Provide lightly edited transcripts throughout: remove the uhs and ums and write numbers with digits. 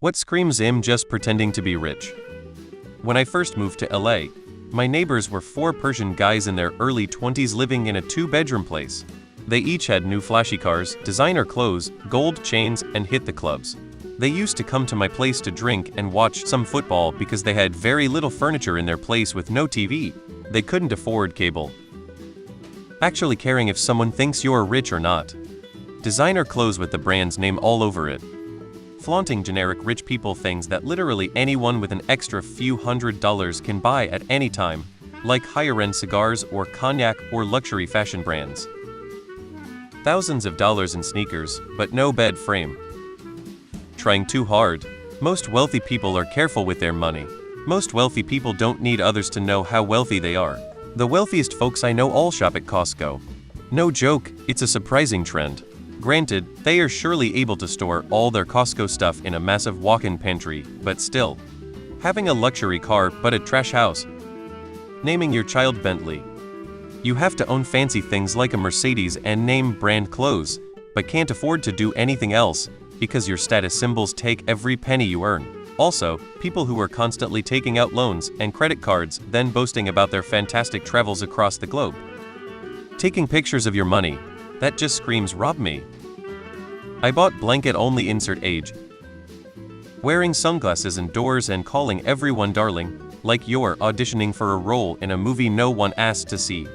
What screams I'm just pretending to be rich? When I first moved to LA, my neighbors were four Persian guys in their early 20s living in a two-bedroom place. They each had new flashy cars, designer clothes, gold chains, and hit the clubs. They used to come to my place to drink and watch some football because they had very little furniture in their place with no TV. They couldn't afford cable. Actually caring if someone thinks you're rich or not. Designer clothes with the brand's name all over it. Flaunting generic rich people things that literally anyone with an extra few $100s can buy at any time, like higher-end cigars or cognac or luxury fashion brands. Thousands of dollars in sneakers, but no bed frame. Trying too hard. Most wealthy people are careful with their money. Most wealthy people don't need others to know how wealthy they are. The wealthiest folks I know all shop at Costco. No joke, it's a surprising trend. Granted, they are surely able to store all their Costco stuff in a massive walk-in pantry, but still. Having a luxury car but a trash house. Naming your child Bentley. You have to own fancy things like a Mercedes and name brand clothes, but can't afford to do anything else, because your status symbols take every penny you earn. Also, people who are constantly taking out loans and credit cards, then boasting about their fantastic travels across the globe. Taking pictures of your money. That just screams rob me. I bought blanket only insert age. Wearing sunglasses indoors and calling everyone darling, like you're auditioning for a role in a movie no one asked to see.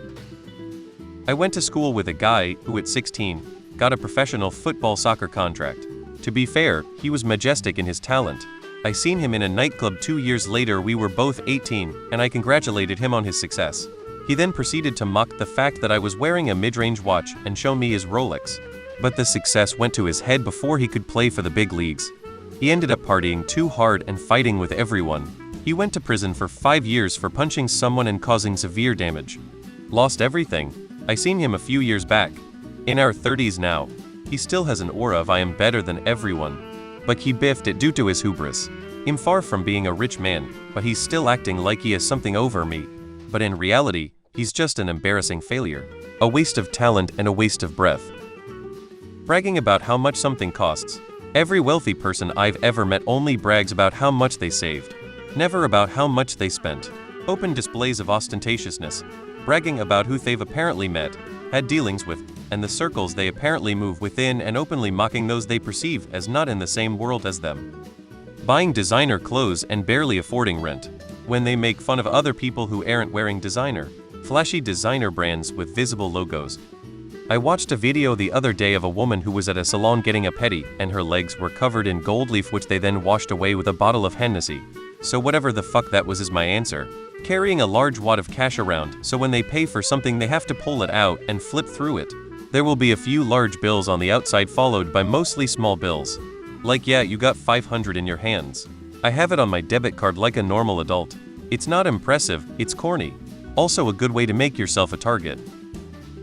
I went to school with a guy who at 16, got a professional football soccer contract. To be fair, he was majestic in his talent. I seen him in a nightclub 2 years later. We were both 18, and I congratulated him on his success. He then proceeded to mock the fact that I was wearing a mid-range watch and show me his Rolex. But the success went to his head before he could play for the big leagues. He ended up partying too hard and fighting with everyone. He went to prison for 5 years for punching someone and causing severe damage. Lost everything. I seen him a few years back. In our 30s now. He still has an aura of I am better than everyone. But he biffed it due to his hubris. I'm far from being a rich man, but he's still acting like he has something over me. But in reality, he's just an embarrassing failure. A waste of talent and a waste of breath. Bragging about how much something costs. Every wealthy person I've ever met only brags about how much they saved. Never about how much they spent. Open displays of ostentatiousness. Bragging about who they've apparently met, had dealings with, and the circles they apparently move within, and openly mocking those they perceive as not in the same world as them. Buying designer clothes and barely affording rent. When they make fun of other people who aren't wearing designer. Flashy designer brands with visible logos. I watched a video the other day of a woman who was at a salon getting a pedi, and her legs were covered in gold leaf which they then washed away with a bottle of Hennessy. So whatever the fuck that was is my answer. Carrying a large wad of cash around, so when they pay for something they have to pull it out and flip through it. There will be a few large bills on the outside followed by mostly small bills. Like yeah, you got 500 in your hands. I have it on my debit card like a normal adult. It's not impressive, it's corny. Also a good way to make yourself a target.